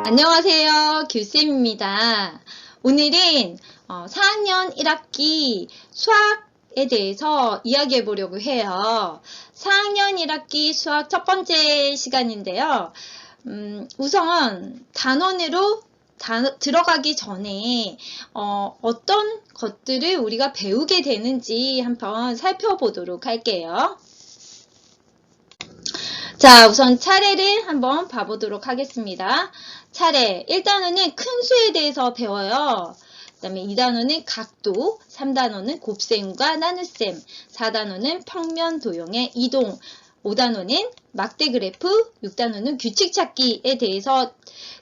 안녕하세요. 규쌤입니다. 오늘은 4학년 1학기 수학에 대해서 이야기해 보려고 해요. 4학년 1학기 수학 첫 번째 시간인데요. 우선 단원으로 들어가기 전에 어떤 것들을 우리가 배우게 되는지 한번 살펴보도록 할게요. 자, 우선 차례를 한번 봐보도록 하겠습니다. 차례. 1단원은 큰 수에 대해서 배워요. 그 다음에 2단원은 각도, 3단원은 곱셈과 나눗셈, 4단원은 평면 도형의 이동, 5단원은 막대 그래프, 6단원은 규칙 찾기에 대해서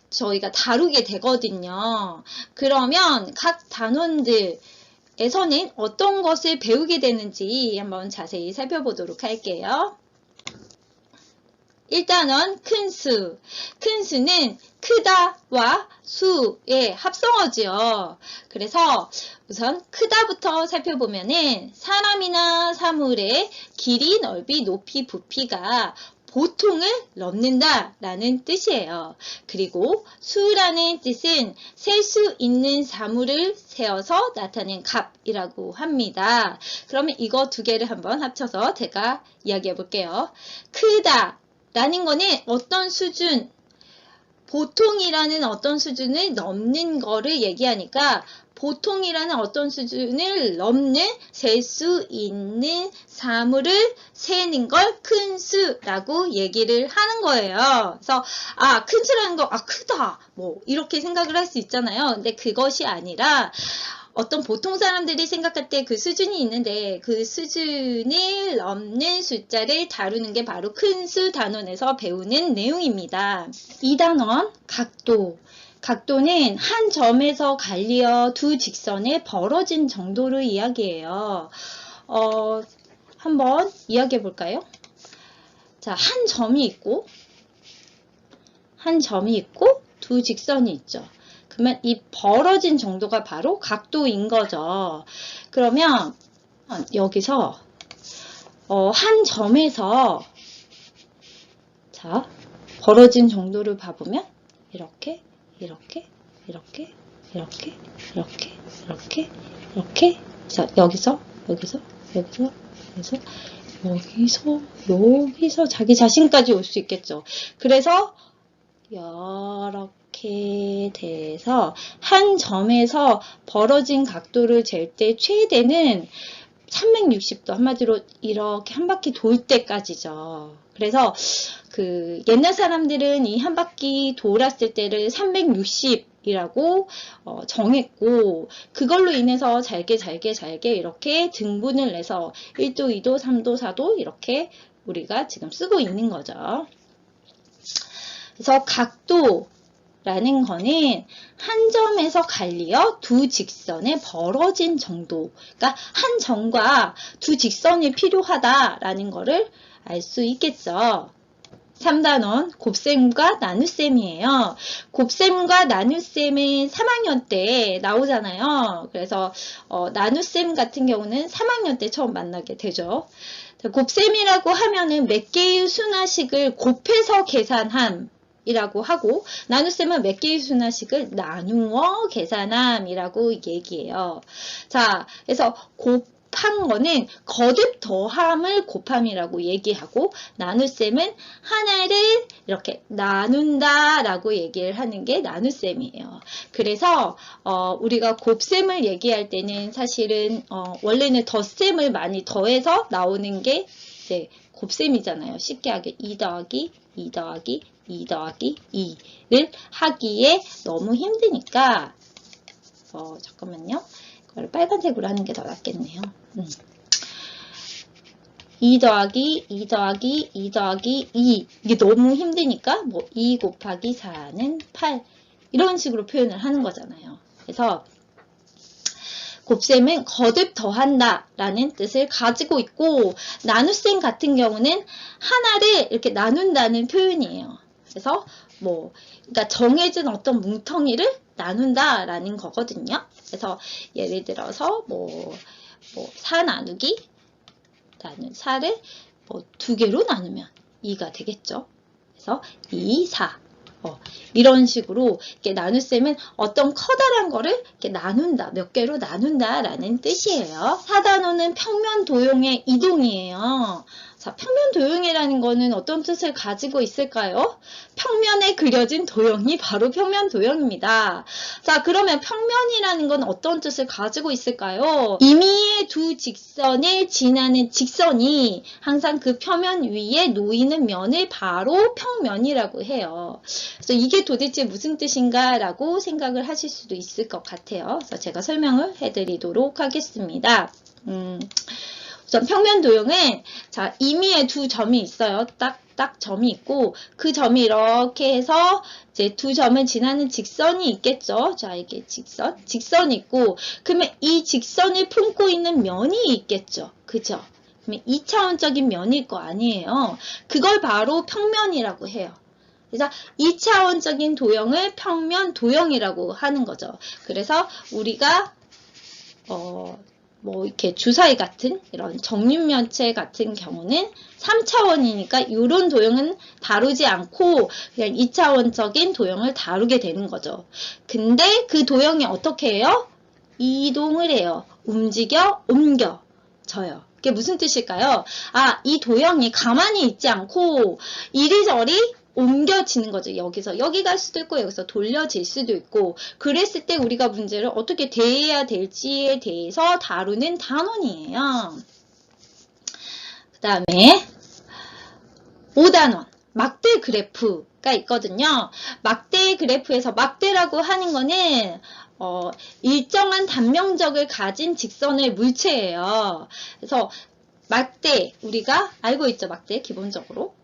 저희가 다루게 되거든요. 그러면 각 단원들에서는 어떤 것을 배우게 되는지 한번 자세히 살펴보도록 할게요. 1단원 큰 수. 큰 수는 크다와 수의 합성어죠. 그래서 우선 크다부터 살펴보면은 사람이나 사물의 길이, 넓이, 높이, 부피가 보통을 넘는다 라는 뜻이에요. 그리고 수라는 뜻은 셀 수 있는 사물을 세어서 나타낸 값이라고 합니다. 그러면 이거 두 개를 한번 합쳐서 제가 이야기해 볼게요. 크다 라는 거는 어떤 수준, 보통이라는 어떤 수준을 넘는 거를 얘기하니까 보통이라는 어떤 수준을 넘는 셀 수 있는 사물을 세는 걸 큰 수라고 얘기를 하는 거예요. 그래서 큰 수라는 거 크다 뭐 이렇게 생각을 할 수 있잖아요. 근데 그것이 아니라 어떤 보통 사람들이 생각할 때 그 수준이 있는데 그 수준을 넘는 숫자를 다루는 게 바로 큰 수 단원에서 배우는 내용입니다. 2단원 각도. 각도는 한 점에서 갈리어 두 직선의 벌어진 정도를 이야기해요. 한번 이야기해 볼까요? 자, 한 점이 있고 두 직선이 있죠. 그러면 이 벌어진 정도가 바로 각도인 거죠. 그러면 여기서 한 점에서 자 벌어진 정도를 봐보면 이렇게 그래서 여기서 자기 자신까지 올 수 있겠죠. 그래서 이렇게 돼서 한 점에서 벌어진 각도를 잴 때 최대는 360도, 한마디로 이렇게 한 바퀴 돌 때까지죠. 그래서 옛날 사람들은 이 한 바퀴 돌았을 때를 360이라고 정했고, 그걸로 인해서 잘게 이렇게 등분을 내서 1도, 2도, 3도, 4도 이렇게 우리가 지금 쓰고 있는 거죠. 그래서 각도라는 거는 한 점에서 갈리어 두 직선의 벌어진 정도, 그러니까 한 점과 두 직선이 필요하다라는 거를 알 수 있겠죠. 3단원 곱셈과 나눗셈이에요. 곱셈과 나눗셈은 3학년 때 나오잖아요. 그래서 나눗셈 같은 경우는 3학년 때 처음 만나게 되죠. 곱셈이라고 하면은 몇 개의 순화식을 곱해서 계산함 이라고 하고, 나눗셈은 몇 개의 순화식을 나누어 계산함이라고 얘기해요. 자, 그래서 곱한 거는 거듭 더함을 곱함이라고 얘기하고, 나눗셈은 하나를 이렇게 나눈다 라고 얘기를 하는 게 나눗셈이에요. 그래서 우리가 곱셈을 얘기할 때는 사실은 원래는 덧셈을 많이 더해서 나오는 게 이제 곱셈이잖아요. 쉽게 하게 2 더하기 2 더하기 2 더하기 2를 하기에 너무 힘드니까 잠깐만요. 이걸 빨간색으로 하는 게 더 낫겠네요. 2 더하기 2 더하기 2 더하기 2 이게 너무 힘드니까 2 곱하기 4는 8 이런 식으로 표현을 하는 거잖아요. 그래서 곱셈은 거듭 더한다 라는 뜻을 가지고 있고, 나눗셈 같은 경우는 하나를 이렇게 나눈다는 표현이에요. 그래서 그러니까 정해진 어떤 뭉텅이를 나눈다 라는 거거든요. 그래서 예를 들어서 4 나누기 4를 두 개로 나누면 2가 되겠죠. 그래서 2, 4 이런 식으로 이렇게 나눗셈은 어떤 커다란 거를 이렇게 나눈다, 몇 개로 나눈다라는 뜻이에요. 4단원은 평면 도형의 이동이에요. 자, 평면 도형이라는 거는 어떤 뜻을 가지고 있을까요? 평면에 그려진 도형이 바로 평면 도형입니다. 자, 그러면 평면이라는 건 어떤 뜻을 가지고 있을까요? 임의의 두 직선을 지나는 직선이 항상 그 표면 위에 놓이는 면을 바로 평면이라고 해요. 그래서 이게 도대체 무슨 뜻인가 라고 생각을 하실 수도 있을 것 같아요. 그래서 제가 설명을 해드리도록 하겠습니다. 우선 평면 도형은 자, 임의의 두 점이 있어요. 딱 점이 있고 그 점이 이렇게 해서 이제 두 점을 지나는 직선이 있겠죠. 자, 이게 직선이 있고 그러면 이 직선을 품고 있는 면이 있겠죠. 그죠? 그러면 2차원적인 면일 거 아니에요. 그걸 바로 평면이라고 해요. 그래서 2차원적인 도형을 평면 도형이라고 하는 거죠. 그래서 우리가 뭐 이렇게 주사위 같은 이런 정육면체 같은 경우는 3차원이니까 이런 도형은 다루지 않고 그냥 2차원적인 도형을 다루게 되는 거죠. 근데 그 도형이 어떻게 해요? 이동을 해요. 옮겨져요. 그게 무슨 뜻일까요? 아, 이 도형이 가만히 있지 않고 이리저리 옮겨지는 거죠. 여기서 여기 갈 수도 있고 여기서 돌려질 수도 있고 그랬을 때 우리가 문제를 어떻게 대해야 될지에 대해서 다루는 단원이에요. 그 다음에 5단원 막대 그래프가 있거든요. 막대 그래프에서 막대라고 하는 거는 일정한 단면적을 가진 직선의 물체예요. 그래서 막대 우리가 알고 있죠. 막대 기본적으로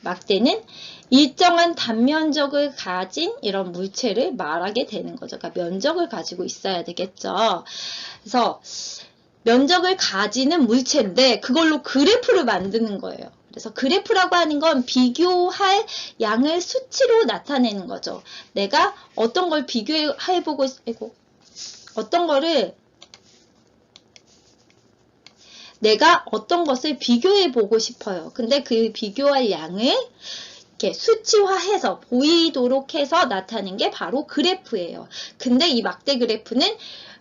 막대는 일정한 단면적을 가진 이런 물체를 말하게 되는 거죠. 그러니까 면적을 가지고 있어야 되겠죠. 그래서 면적을 가지는 물체인데 그걸로 그래프를 만드는 거예요. 그래서 그래프라고 하는 건 비교할 양을 수치로 나타내는 거죠. 내가 어떤 걸 비교해보고 내가 어떤 것을 비교해 보고 싶어요. 근데 그 비교할 양을 이렇게 수치화해서 보이도록 해서 나타낸 게 바로 그래프예요. 근데 이 막대 그래프는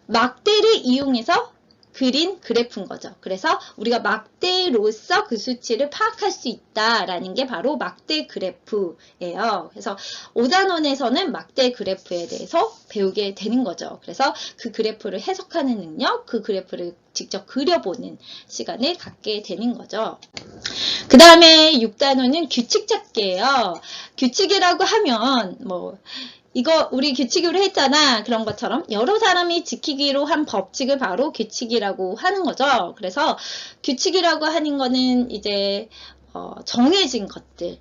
막대를 이용해서 그린 그래프인 거죠. 그래서 우리가 막대로서 그 수치를 파악할 수 있다라는 게 바로 막대 그래프예요. 그래서 5단원에서는 막대 그래프에 대해서 배우게 되는 거죠. 그래서 그 그래프를 해석하는 능력, 그 그래프를 직접 그려보는 시간을 갖게 되는 거죠. 그 다음에 6단원은 규칙 찾기예요. 규칙이라고 하면 이거 우리 규칙으로 했잖아. 그런 것처럼 여러 사람이 지키기로 한 법칙을 바로 규칙이라고 하는 거죠. 그래서 규칙이라고 하는 거는 이제 정해진 것들.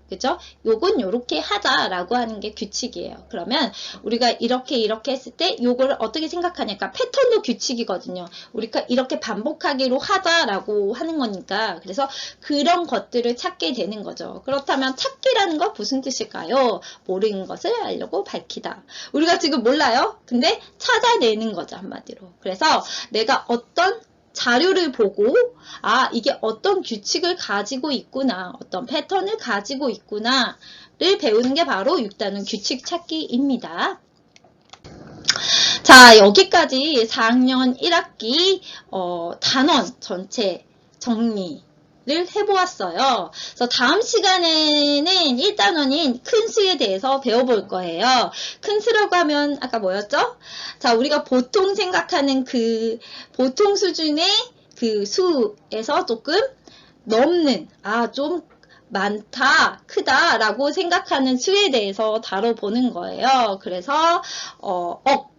그죠? 요건 요렇게 하자라고 하는 게 규칙이에요. 그러면 우리가 이렇게 했을 때 요거를 어떻게 생각하냐까 패턴도 규칙이거든요. 우리가 이렇게 반복하기로 하자라고 하는 거니까 그래서 그런 것들을 찾게 되는 거죠. 그렇다면 찾기라는 건 무슨 뜻일까요? 모르는 것을 알려고 밝히다. 우리가 지금 몰라요. 근데 찾아내는 거죠. 한마디로. 그래서 내가 어떤 자료를 보고 아 이게 어떤 규칙을 가지고 있구나 어떤 패턴을 가지고 있구나 를 배우는 게 바로 6단원 규칙 찾기입니다. 자 여기까지 4학년 1학기 단원 전체 정리 를 해보았어요. 그래서 다음 시간에는 1단원인 큰 수에 대해서 배워볼 거예요. 큰 수라고 하면 아까 뭐였죠? 자, 우리가 보통 생각하는 그 보통 수준의 그 수에서 조금 넘는 좀 많다, 크다 라고 생각하는 수에 대해서 다뤄보는 거예요. 그래서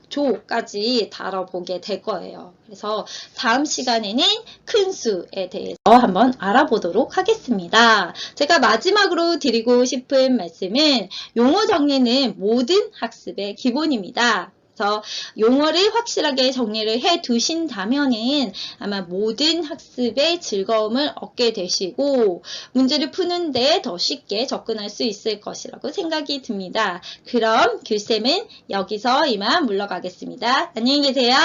조까지 다뤄보게 될 거예요. 그래서 다음 시간에는 큰 수에 대해서 한번 알아보도록 하겠습니다. 제가 마지막으로 드리고 싶은 말씀은 용어 정리는 모든 학습의 기본입니다. 그래서 용어를 확실하게 정리를 해 두신다면은 아마 모든 학습의 즐거움을 얻게 되시고 문제를 푸는데 더 쉽게 접근할 수 있을 것이라고 생각이 듭니다. 그럼 글쌤은 여기서 이만 물러가겠습니다. 안녕히 계세요.